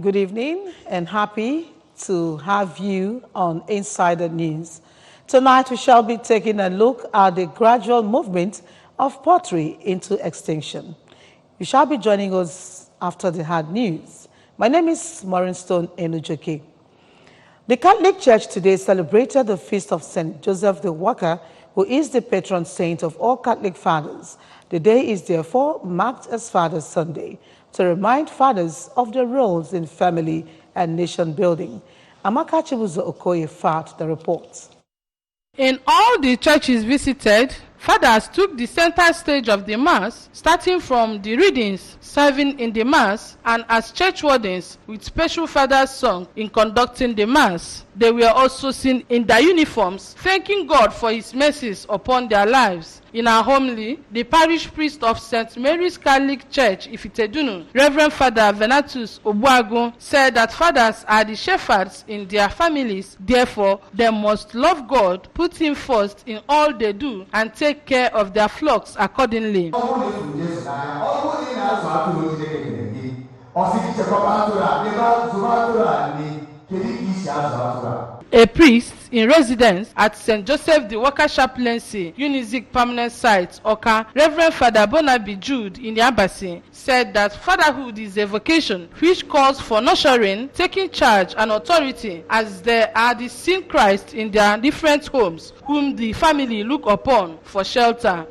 Good evening and happy to have you on Insider News. Tonight we shall be taking a look at the gradual movement of poultry into extinction. You shall be joining us after the hard news. My name is Maureen Stone Enujoke. The Catholic Church today celebrated the feast of St. Joseph the Worker, who is the patron saint of all Catholic fathers. The day is therefore marked as Father's Sunday, to remind fathers of their roles in family and nation building. Amaka Chibuzo Okoye fact the report. In all the churches visited, fathers took the center stage of the Mass, starting from the readings, serving in the Mass, and as church wardens with special fathers' song in conducting the Mass. They were also seen in their uniforms, thanking God for His mercies upon their lives. In our homily, the parish priest of St. Mary's Catholic Church, Ifitedunu, Reverend Father Venatus Obuagu, said that fathers are the shepherds in their families. Therefore, they must love God, put Him first in all they do, and take care of their flocks accordingly. A priest in residence at St. Joseph the Worker Chaplaincy, Unizik Permanent Site, Oka, Reverend Father Bonabi Jude in Yabasi, said that fatherhood is a vocation which calls for nurturing, taking charge and authority, as they are the seen Christ in their different homes, whom the family look upon for shelter.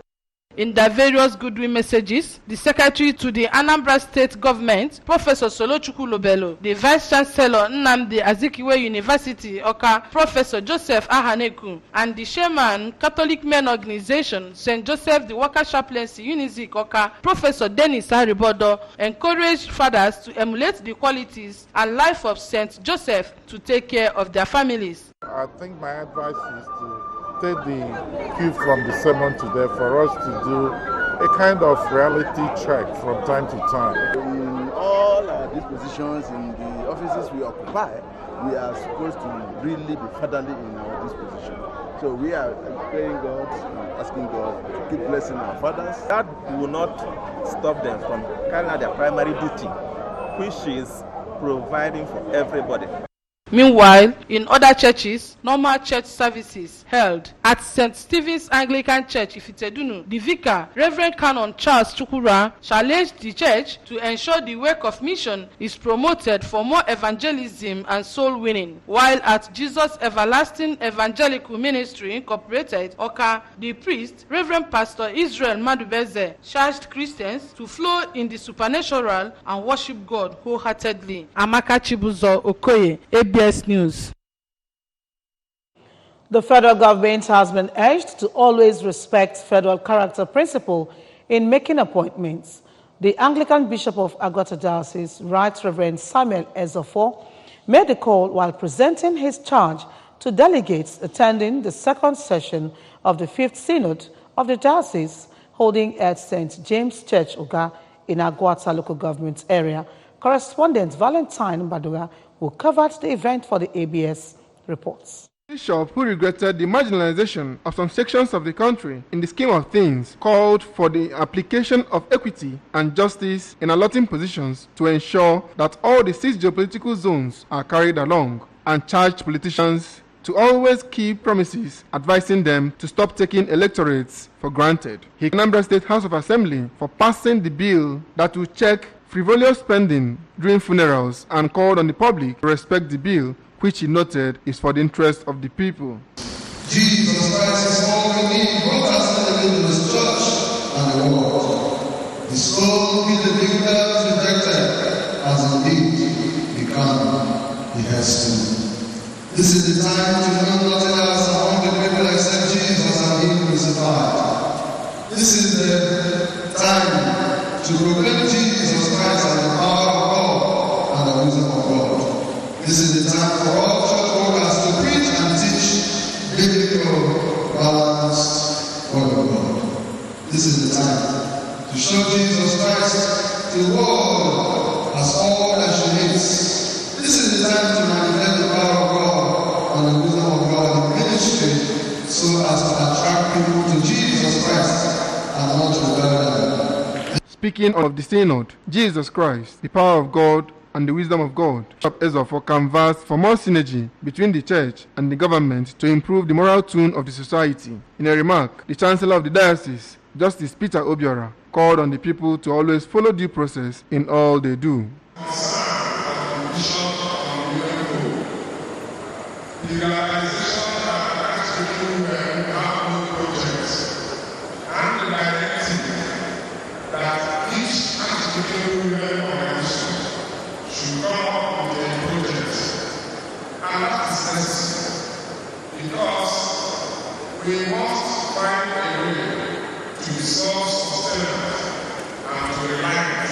In their various goodwill messages, the Secretary to the Anambra State Government, Professor Solochukwu Lobelo, the Vice Chancellor Nnamdi Azikiwe University, Oka, Professor Joseph Ahaneku, and the Chairman, Catholic Men Organization, St. Joseph the Worker Chaplaincy, Unizik, Oka, Professor Dennis Haribodo, encouraged fathers to emulate the qualities and life of St. Joseph to take care of their families. I think my advice is to take the cue from the sermon today for us to do a kind of reality check from time to time. In all our dispositions, in the offices we occupy, we are supposed to really be fatherly in our disposition. So we are praying God and asking God to keep blessing our fathers. That will not stop them from carrying out their primary duty, which is providing for everybody. Meanwhile, in other churches, normal church services held at St. Stephen's Anglican Church, Ifitedunu, the vicar, Reverend Canon Charles Chukura, challenged the church to ensure the work of mission is promoted for more evangelism and soul winning. While at Jesus Everlasting Evangelical Ministry Incorporated, Oka, the priest, Reverend Pastor Israel Madubeze, charged Christians to flow in the supernatural and worship God wholeheartedly. Amaka Chibuzo Okoye, ABS News. The federal government has been urged to always respect federal character principle in making appointments. The Anglican Bishop of Agwata Diocese, Right Reverend Samuel Ezofo, made the call while presenting his charge to delegates attending the second session of the 5th Synod of the Diocese, holding at St. James Church, Uga, in Agwata local government area. Correspondent Valentine Baduga, who covered the event for the ABS, reports. Bishop, who regretted the marginalization of some sections of the country in the scheme of things, called for the application of equity and justice in allotting positions to ensure that all the 6 geopolitical zones are carried along, and charged politicians to always keep promises, advising them to stop taking electorates for granted. He thanked Anambra State House of Assembly for passing the bill that will check frivolous spending during funerals, and called on the public to respect the bill, which he noted is for the interest of the people. Jesus Christ is all we need, brought us into His church and the world. His soul be the victims rejected, as indeed become the headstone. This is the time to know nothing else among the people except Jesus and Him crucified. This is the time to proclaim Jesus Christ and the power of God and the wisdom of God. This is the time for all church workers to preach and teach biblical, balanced word of God. This is the time to show Jesus Christ to the world as all that she needs. This is the time to manifest the power of God and the wisdom of God in ministry, so as to attract people to Jesus Christ and not to rebel them. Speaking of the Synod, Jesus Christ, the power of God and the wisdom of God. Bishop Ezofo canvassed for more synergy between the church and the government to improve the moral tone of the society. In a remark, the Chancellor of the Diocese, Justice Peter Obiora, called on the people to always follow due process in all they do. Because we must find a way to be self-sustainable and to reliant,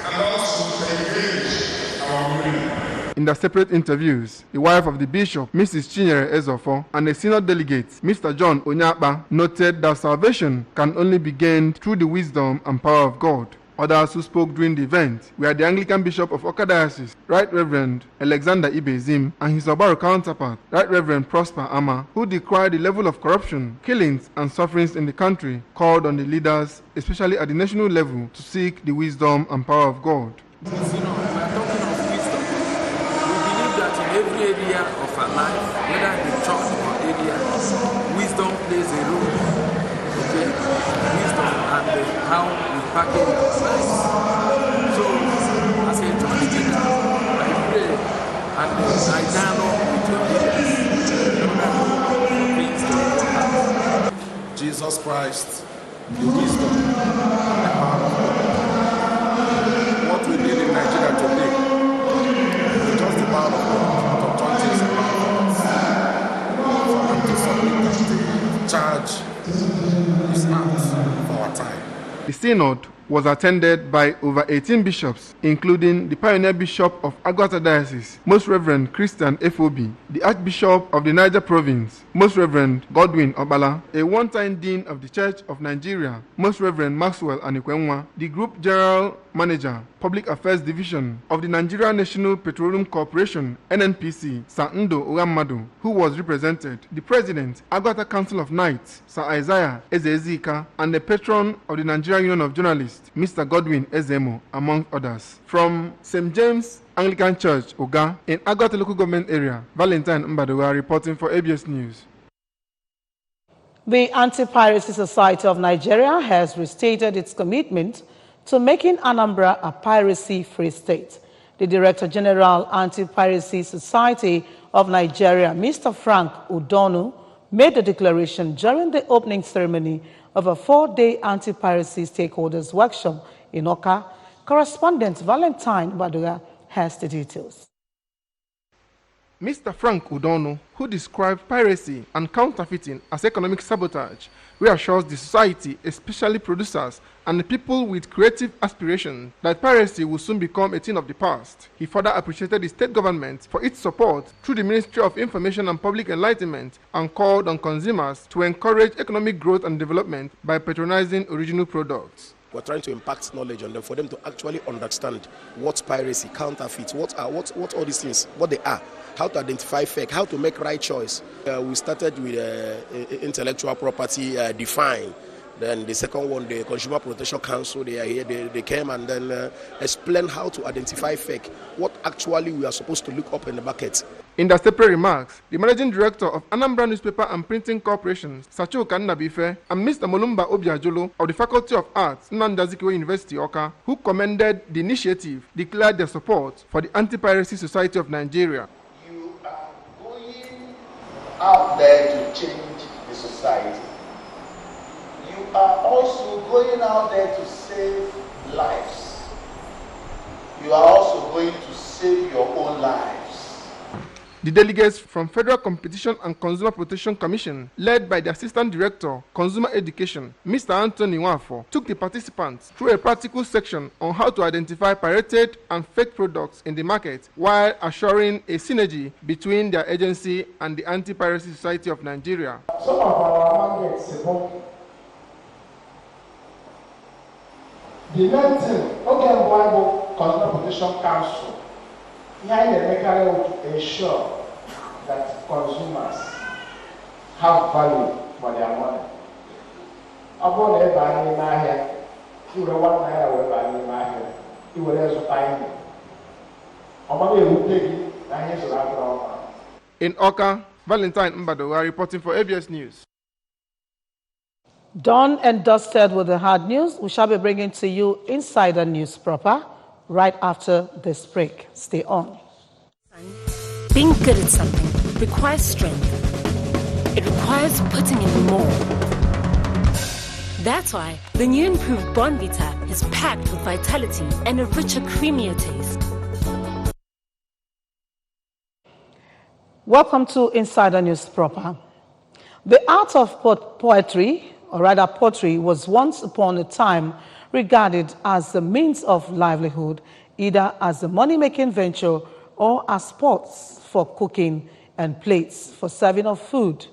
and also to engage our women. In their separate interviews, the wife of the bishop, Mrs. Chinyere Ezofo, and a senior delegate, Mr. John Onyakpa, noted that salvation can only be gained through the wisdom and power of God. Others who spoke during the event were the Anglican Bishop of Awka Diocese, Right Reverend Alexander Ibezim, and his Obaru counterpart, Right Reverend Prosper Ama, who decried the level of corruption, killings, and sufferings in the country, called on the leaders, especially at the national level, to seek the wisdom and power of God. We are talking of wisdom. We believe that in every area of our life, whether in the church or area, wisdom plays a role. Okay? Wisdom and how we package our lives. So, as a church leader, I pray and I dialogue with your leaders. Jesus Christ, the wisdom and the power of God. What we need in Nigeria today is just the power of God to turn things around for us. For them to submit the charge is out for our time. The synod was attended by over 18 bishops, including the pioneer bishop of Agwata Diocese, Most Reverend Christian F.O.B., the Archbishop of the Niger Province, Most Reverend Godwin Obala, a one-time Dean of the Church of Nigeria, Most Reverend Maxwell Anikwenwa, the Group General Manager, Public Affairs Division of the Nigeria National Petroleum Corporation, NNPC, Sir Ndo Ugamadu, who was represented, the President, Agwata Council of Knights, Sir Isaiah Ezezika, and the Patron of the Nigerian Union of Journalists, Mr. Godwin Ezemo, among others. From St. James Anglican Church, Oga, in Agwata local government area, Valentine Mbadowa reporting for ABS News. The Anti-Piracy Society of Nigeria has restated its commitment to making Anambra a piracy-free state. The Director General Anti-Piracy Society of Nigeria, Mr. Frank Udonu, made the declaration during the opening ceremony of a 4-day anti-piracy stakeholders workshop in Awka. Correspondent Valentine Baduga has the details. Mr. Frank Udonu, who described piracy and counterfeiting as economic sabotage, reassures the society, especially producers and the people with creative aspirations, that piracy will soon become a thing of the past. He further appreciated the state government for its support through the Ministry of Information and Public Enlightenment and called on consumers to encourage economic growth and development by patronizing original products. We're trying to impact knowledge on them for them to actually understand what piracy, counterfeit, what all these things, what they are, how to identify fake, how to make right choice. We started with intellectual property defined. Then the second one, the Consumer Protection Council, they are here. They came and then explained how to identify fake, what actually we are supposed to look up in the market. In their separate remarks, the Managing Director of Anambra Newspaper and Printing Corporation, Sacho Kannabife, and Mr. Molumba Obiajolo of the Faculty of Arts, Nnamdi Azikiwe University, Awka, who commended the initiative, declared their support for the Anti-Piracy Society of Nigeria. You are going out there to change the society. You are also going out there to save lives. You are also going to save your own lives. The delegates from Federal Competition and Consumer Protection Commission, led by the Assistant Director, Consumer Education, Mr. Anthony Nwafo, took the participants through a practical section on how to identify pirated and fake products in the market while assuring a synergy between their agency and the Anti-Piracy Society of Nigeria. Some of our mandates, the main thing, Consumer Protection Council, behind the mechanism to ensure that consumers have value for their money. Upon a buying in my head, you will want to have a buying in my head, you will also find it. In Oka, Valentine Mbado are reporting for ABS News. Done and dusted with the hard news, we shall be bringing to you Insider News proper right after this break. Stay on. Being good at something requires strength. It requires putting in more. That's why the new improved Bonvita is packed with vitality and a richer, creamier taste. Welcome to Insider News proper. The art of poetry, or rather pottery, was once upon a time regarded as the means of livelihood, either as a money-making venture or as pots for cooking and plates for serving of food.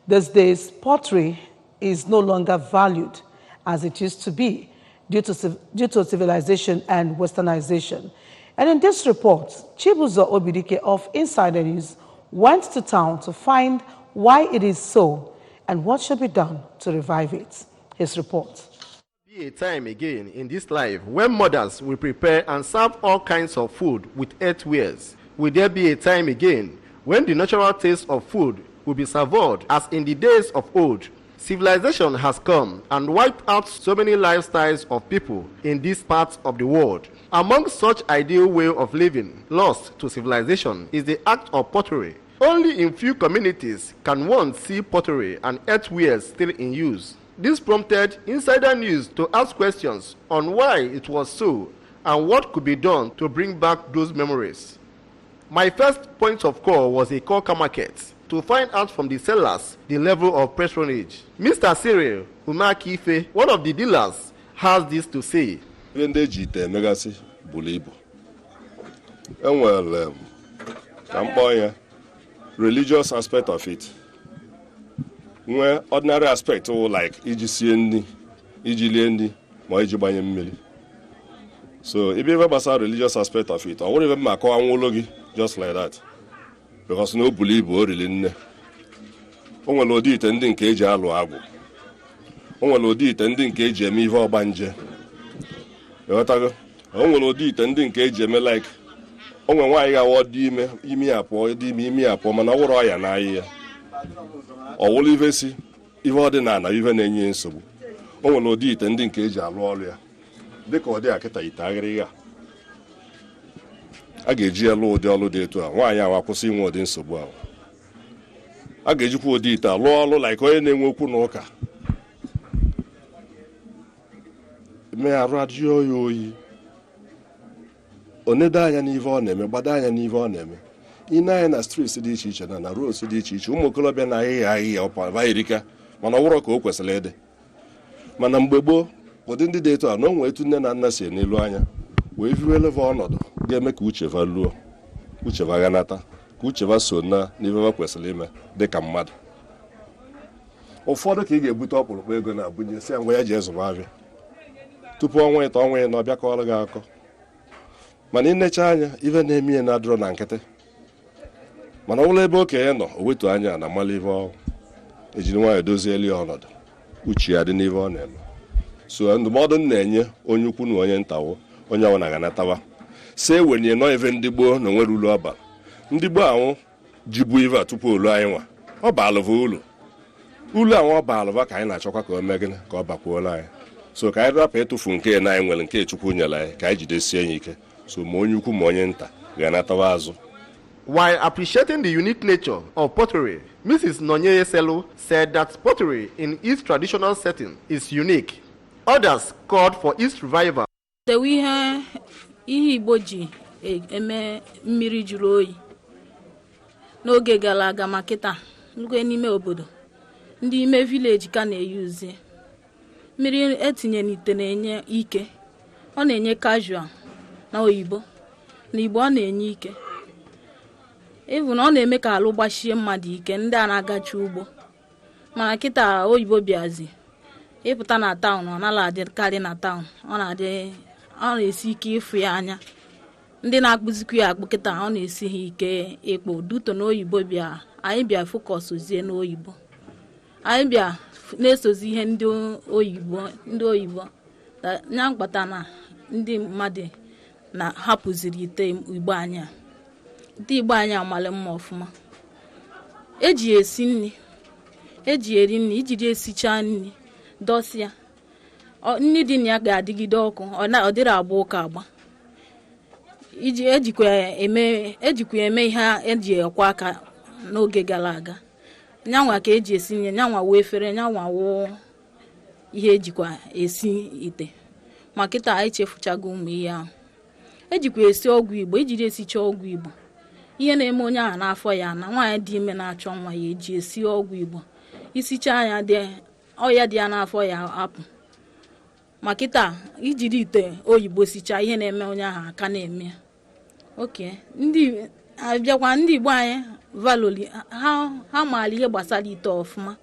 These days, pottery is no longer valued as it used to be due to civilization and westernization. And in this report, Chibuzo Obidike of Insider News went to town to find why it is so and what should be done to revive it. His report. Be a time again in this life when mothers will prepare and serve all kinds of food with earthwares. Will there be a time again when the natural taste of food will be savored as in the days of old? Civilization has come and wiped out so many lifestyles of people in these parts of the world. Among such ideal way of living lost to civilization is the act of pottery. Only in few communities can one see pottery and earthware still in use. This prompted Insider News to ask questions on why it was so and what could be done to bring back those memories. My first point of call was a Korka market to find out from the sellers the level of patronage. Mr. Cyril Umakife, one of the dealers, has this to say. Religious aspect of it. Where ordinary aspect like iji so if you ever saw religious aspect of it, I won't even make just like that. Because no believe or really only lo di tending cage alu agu. Only lo di tending cage me for banje. Only lo di tending cage me like onwe nwaanyị ga-awọ dị ime apụọ mana ọ wụrụ ọya n'ahịa ọ wụrụ ife si ife ọdịnala ife na-enye nsogbu o nwere ụdị ite ndị nke eji alụ ọrụ ya dịka ọ dị akịta ite aghịrịgha a ga-eji ya lụọ ụdị ọrụ dị etu a nwaanyị ahụ akwụsị inwe ụdị nsogbu ahụ a ga-ejikwa ụdị ite alụọ ọrụ like onye na-enwe okwu na ụka mee arụ ajụọ ya oyi onede anya n'ive ọ na-eme gbado anya n'ive ọ na-eme ine anya na streets dị iche iche na roads dị iche iche ụmụ okorobịa na ahịhịa ọpava erika mana ọwụrọ ka o kwesịrị ịdị mana mgbe gboo ụdị ndị dị etu a na onwe etu nne na nna si n'elu anya wee viweleva ọnọdụ ga-eme ka ucheva luo ucheva ghanata ka ucheva so na n'ive kwesịrị ime dị ka mmadụ ụfọdụ ka ị ga-ebute ọkpụrụkpụ ego na abụnye si ngwa ya ji ezụba abịa tupu ọnwa ịtọ ọnwa na ọbịa kọọrọ gị akọ mana ịnecha anya ife na-eme ihe na-adịrọ na nkịtị mana ọ bụla ebe okenye nọ o wetu anya na mmalụ ife ọhụụ ejiri nwayọ dozieli ọnọdụ uche ya dị n'ife ọ na-eme so ndụmọdụ na-enye onye ukwu na onye ntawo onye ọwụ na-aganatawa si ewenye nọ ife ndị gboo na onwere ulu ọbara ndị gboo ahụ jibu ife a tupu olu anyị nwa ọ baalụva ulu ahụ ọ baalụva ka anyị na-achọkwa ka o mee gịnị ka ọ bakwuola anyị so ka anyị rapụ ịtụfu nke na anyị nwere nke Chukwu nyere anyị ka anyị jidesie ya ike so ma onye ukwu ma onye nta ga-anatawa azụ. While appreciating the unique nature of pottery, Mrs. Nonye Selu said that pottery in its traditional setting is unique. Others called for its revival. Ihe Igbo ji eme mmiri juru oyi n'oge gara aga ma kịta n'oge n'ime obodo ndị ime village ka na-eyuzi mmiri etinye n'ite na-enye ike ọ na-enye casual na oyibo na Igbo ọ na-enye ike even ọ na-eme ka alụ gbachie mmadụ ike ndị a na-agachi ugbo mana kịta oyibo bịazi ịpụta na town ọ nala adịkarị na town ọ na-esi ike ịfụ ya anya ndị na-akpụzikwa ya akpụ kịta ọ na-esi ha ike ịkpụ duto na oyibo bịa anyị bịa focus ozie na oyibo anyị bịa na-esozi ihe ndị oyibo nya mkpata na ndị mmadụ na hapụziri ite Igbo anyị a. Ite Igbo anyị amala mma ọfụma. Eji esi nri, eji eri nri, ijiri esicha nri dọsịa. Nri dị na ya ga-adịgide ọkụ, ọ dịrị agba ụka agba. Ejikwa eme ihe eji ekwe aka n'oge gara aga. Nyanwa ka eji esi nri, nyanwa wee efere, nyanwa wụ ihe ejikwa esi ite. Ma kịta anyị chefuchago ụmụ ihe ahụ. Ejikwa esi ọgwụ Igbo, ejiri esicha ọgwụ Igbo. Ihe na-eme onye ahụ n'afọ ya na nwaanyị dị ime na-achọ nwa ya eji esi ọgwụ Igbo. Isicha anya ọya dị ya n'afọ ya apụ. Ma kịta ijiri ite oyibo sicha ihe na-eme onye ahụ aka na-eme. Ndị Igbo anyị valoli ha maara ihe gbasara ite ọfụma.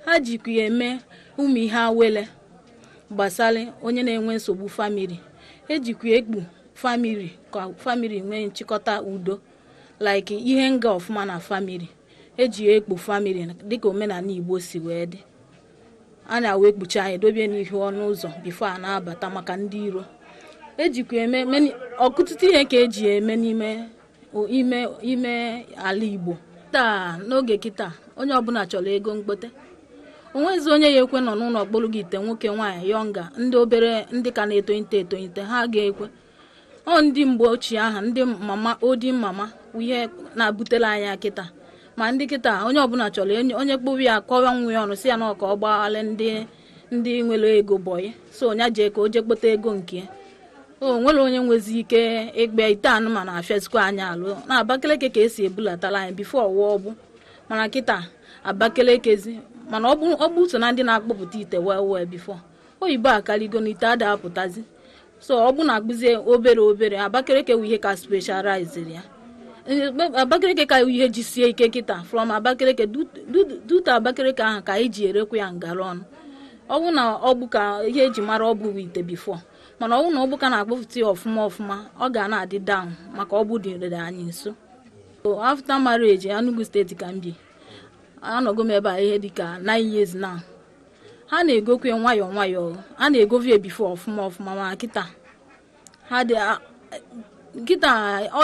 Ha jikwa eme ụmụ ihe awele gbasara onye na-enwe nsogbu famili. Ejikwa ekpu famili ka famili nwee nchịkọta udo, like ihe nga ọfụma na famili. Eji ekpu famili dịka omenala Igbo si wee dị. A na-awe ekpucha anyị dobie n'ihu ọnụ ụzọ bifo a na-abata maka ndị iro. Ejikwa eme ọkụtụtụ ihe ka eji eme ime ala Igbo. Taa n'oge kịta onye ọbụla chọrọ ego mkpote. Onwezi onye ya ekwe nọ n'ụlọ kpọrọ gị ite nwoke nwaanyị yọnga, ndị obere ndị ka na-etonite ha ga-ekwe. Ndị mgbe ochie aha ndị mama odi mama ihe na-abutela anyị kịta. Ma ndị kịta onye ọbụla chọrọ onye kpụrụ ya kọwa nwa ya ọnụ si ya na ọka ọ gbaghara ndị nwere ego bọyị. So onye jee ka o jee kpota ego nke ya. Nwere onye nwezi ike egbe ite anụmanụ afịazikwa anyị alụ. Na Abakaliki ka esi ebulatara anyị bifo ọwa ọgbụ. Mana kịta Abakaliki mana ọ bụ so na ndị na-akpọpụta ite wee bifo. Oyibo akaligo na ite ada apụtazi. So ọ bụ na-akpụzie obere Abakaliki wụ ihe ka specialized ya. Abakaliki ka ihe jisie ike kịta from Abakaliki duta Abakaliki ahụ ka eji erekwa ya ngara ọnụ. Ọ bụ na ọ bụ ka ihe eji mara ọ bụ ite bifo. Mana ọ bụ na ọ bụ ka na-akpọpụta ya ọfụma ọ ga na-adị down maka ọ bụ dị anyị nso. So after marriage Enugu steeti ka m bi. Anọgo m ebe a ihe dịka 9 years now. Ha na-egokwe nwayọọ. A na-egovie bifo ọfụma ma kịta ọ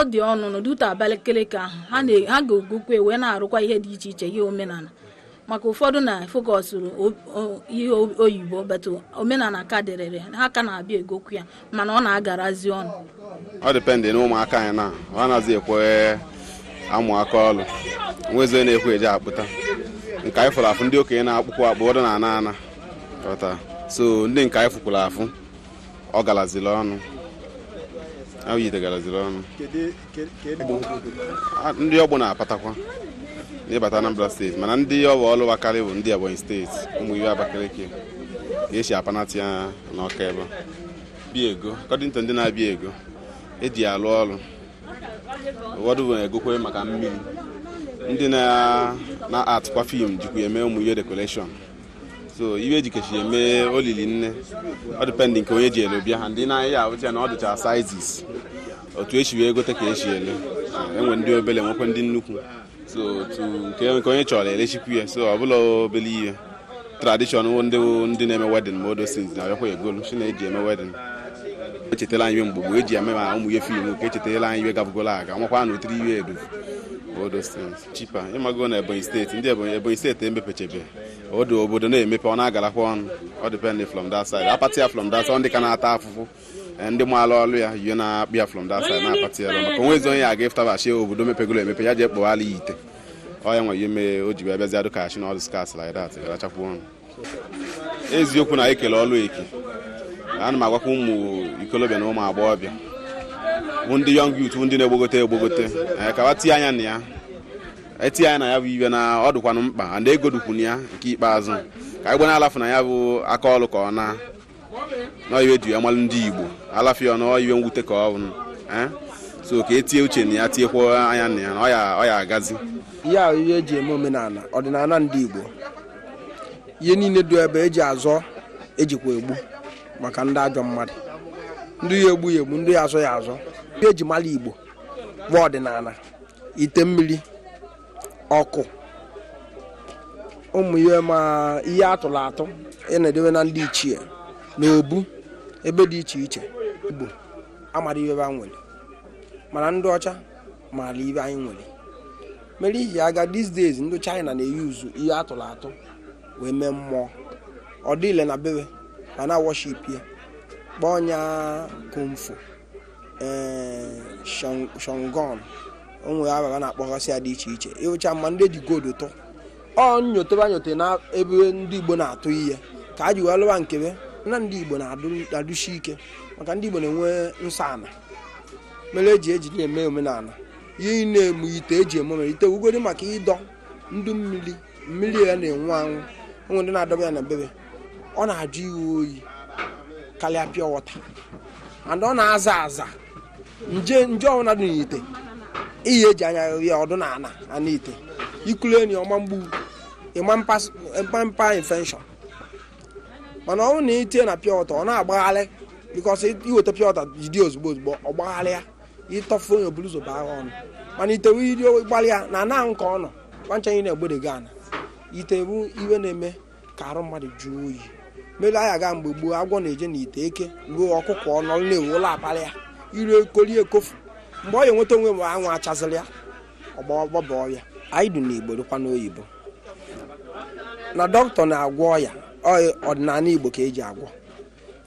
dị ọnụ n'ụdị Abakaliki ahụ. Ha ga-egokwe wee na-arụkwa ihe dị iche ihe omenala. Maka ụfọdụ na-efokọsụrụ ihe oyibo betu omenala ka dịrịrị ha ka na-abịa egokwu ya mana ọ na-agarazi ọnụ. Ọ dịpendị na ụmụaka anyị na ọ na-azị ekwe amụ aka ọlụ. Nwezi onye na-ekwe eje akpụta. Nke anyị fụrụ afụ ndị okenye na-akpụkwa akpụ na ana. So ndị nke anyị fụkwara afụ ọ galaziri ọnụ. Ndị ọgbọ na-apatakwa n'ịbata Anambra steeti mana ndị ọwa ọlụ wakarị bụ ndị Ebonyi steeti ụmụ iwe Abakaliki ka esi apanati ya n'ọka ebe bịa ego kọdịnta ndị na-abịa ego eji alụ ọrụ ụfọdụ bụ egokwe maka mmiri. Ndị na-atụkwa fim jikwa eme ụmụ ihe decoration. So iwe ejikechi eme olili nne ọ dịpendị nke onye ji ele bịa ha ndị na-ahịa ya ahụcha na ọ dịcha sizes otu echi wee egote ka echi ele. Enwe ndị obele nwekwe ndị nnukwu. So nke onye chọrọ elechikwu ya. So ọ bụla obele ihe tradishọn ndị na-eme wedin ma odo sins na abịakwa egolu chi na-eji eme wedin. Echetala anyị iwe mgbogbo eji eme ma ụmụ ihe fim ka echetala anyị iwe gabugolo aga nwekwa na otiri iwe edo odo sins chipa ịmago na Ebonyi steeti ndị Ebonyi steeti emepechebe obodo na-emepe ọ na-agarakwa ọnụ. Ọ dịpendị from that side apati ya from that side ndị ka na-ata afụfụ ndị maala ọlụ ya ihe na-akpịa from that side na-apati ya maka onwezi onye ya ga-eftabachi obodo mepegolo emepe ya jee kpọghala ya ite ọ ya nwe ihe mee o ji bịa bịazi adụkachi na ọdụ skas like that garachapụ ọnụ. Eziokwu na ekele ọlụ eke ana m agwakwa ụmụ ikolobịa na ụmụ agbọghọbịa bụ ndị young youth ndị na-egbogote ka wa tie anya na ya etinye anya na ya bụ iwe na ọ dụkwanụ mkpa and ego dụkwunu ya nke ikpeazụ ka anyị gbana alafụ na ya bụ aka ọlụ ka ọ na iwe ju ya malụ ndị Igbo alafụ ya na iwe mwute ka ọ bụ so ka etie uche na ya tiekwa anya na ya na ọ ya agazi ya ihe eji eme omenala ọdịnala ndị Igbo. Ihe niile dị ebe eji azọ ejikwa egbu maka ndị ajọ mmadụ, ndị ya egbu ndị ya azọ ihe eji mara Igbo bụ ọdịnala ite mmiri ọkụ ụmụ ihe ma ihe atụrụ atụ ị na-edewe na ndị ichie na obu ebe dị iche iche Igbo amara ibe ba nwere mana ndị ọcha mara ibe anyị nwere mere iji aga these days ndị China na-eyuzu ihe atụrụ atụ wee mee mmụọ ọ dịle na bebe ma na worship ya kpọọ nya kumfu shongon onwe ya baba na-akpọgasị ya dị iche iche ịwụcha mma ndị ji gold ụtọ ọ nyote na ebe ndị Igbo na-atụ ihe ka a ji wee lụwa nkebe na ndị Igbo na-adụshi ike maka ndị Igbo na-enwe nsọ ana mere eji na-eme omenala ihe na-emu ite eji eme ite ugodi maka ịdọ ndụ mmiri ya na-enwu anwụ onwe ndị na-adọba ya na bebe ọ na-ajụ iwe oyi karịa pure water and ọ na-aza nje ọbụla dị n'ite ihe eji anya ya ọdụ na ana ite ikulu enyi ọma mgbu ịma mpa infection mana ọ na itie na pure water ọ na-agbagharị because iweta pure water jide ozugbo ọ gbagharị ya ịtọfu onye obulu zoba agha ọnụ mana ite widio gbalịa na ana nke ọ nọ kwancha ihe na-egbede gị ana ite bụ iwe na-eme ka arụ mmadụ jụọ oyi mere anyị aga mgbe gboo agwọ na-eje n'ite eke ruo ọkụkọ ọnọrụ na-ewu ụlọ akpalị ya ire koli ekofu mgbe ọ ya enweta onwe m anwụ achazịrị ya ọgbaba ọrịa anyị dị n'Igbo dịkwa n'oyibo na dọkịta na-agwọ ọya ọdịnala Igbo ka eji agwọ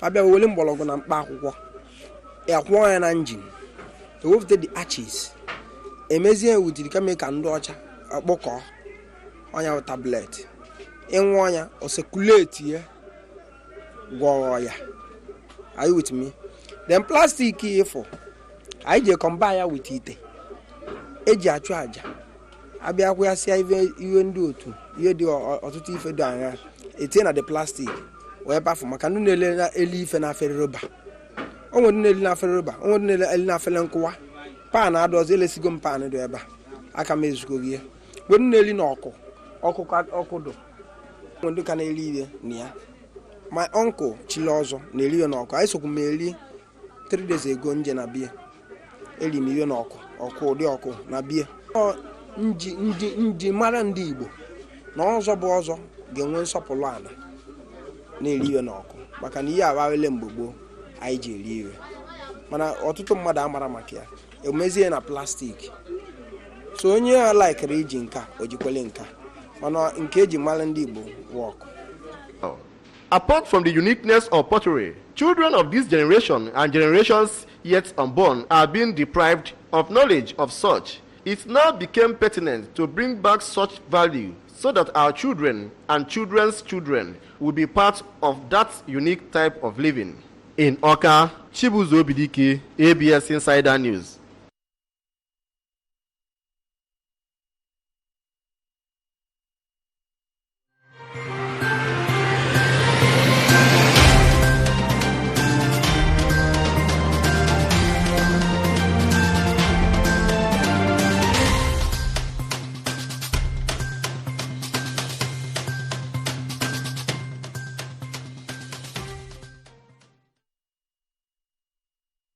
abịa wele mgbọrọgwụ na mkpa akwụkwọ akwụọ ya na njin ewepụta the arches emezie wutiri kemikal ndị ọcha ọkpụkọ ọnya tablet ịnwụ ọnya osekuleti ya gwọrọ ya. Are you with me? Then plastic ifo anyị je combine ya with ite eji achụ aja abịa kwa ya sia ihe ndị otu ihe dị ọtụtụ ife dị anya etinye na the plastic wee bafu maka ndị na-ele eli ife na afere roba o nwere ndị na-eli na afere roba o nwere ndị na-eli na afere nkụwa pan adọzi elesigo m pan dị ebe aka m ezugo gị mgbe ndị na-eli na ọkụ do ndị ka na-eli ihe na ya. My uncle chile ọzọ na-eli ihe n'ọkụ anyị sokwu m eli 3 days ago nje na bie eli m ihe n'ọkụ ụdị ọkụ na bie nji mara ndị Igbo na ọzọ bụ ọzọ ga-enwe nsọpụrụ ala na-eri ihe n'ọkụ maka na ihe aghawele mgbe gboo anyị ji eri ihe mana ọtụtụ mmadụ amara maka ya emezie na plastik so onye ya laikere iji nka o jikwele nka mana nke eji mara ndị Igbo wọkụ. Apart from the uniqueness of pottery, children of this generation and generations yet unborn are being deprived of knowledge of such. It now became pertinent to bring back such value so that our children and children's children will be part of that unique type of living. In Oka, Chibuzo Bidiki, ABS Insider News.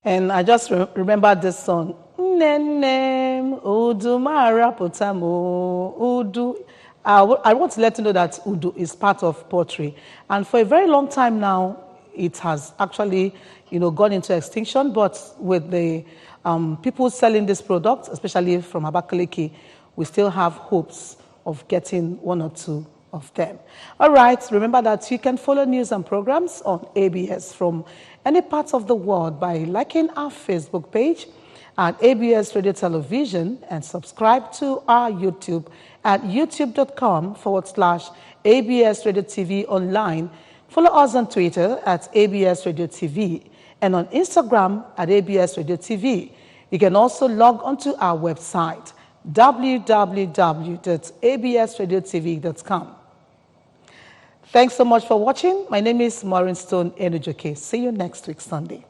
And I just remember this song. Nenem Udu Marapotamo Udu. I want to let you know that Udu is part of pottery. And for a very long time now, it has actually, gone into extinction. But with the people selling this product, especially from Abakaliki, we still have hopes of getting 1 or 2 of them. All right, remember that you can follow news and programs on ABS from any parts of the world by liking our Facebook page at ABS Radio Television and subscribe to our YouTube at youtube.com/ABS Radio TV online. Follow us on Twitter at ABS Radio TV and on Instagram at ABS Radio TV. You can also log onto our website www.absradiotv.com. Thanks so much for watching. My name is Maureen Stone Enujoke. See you next week, Sunday.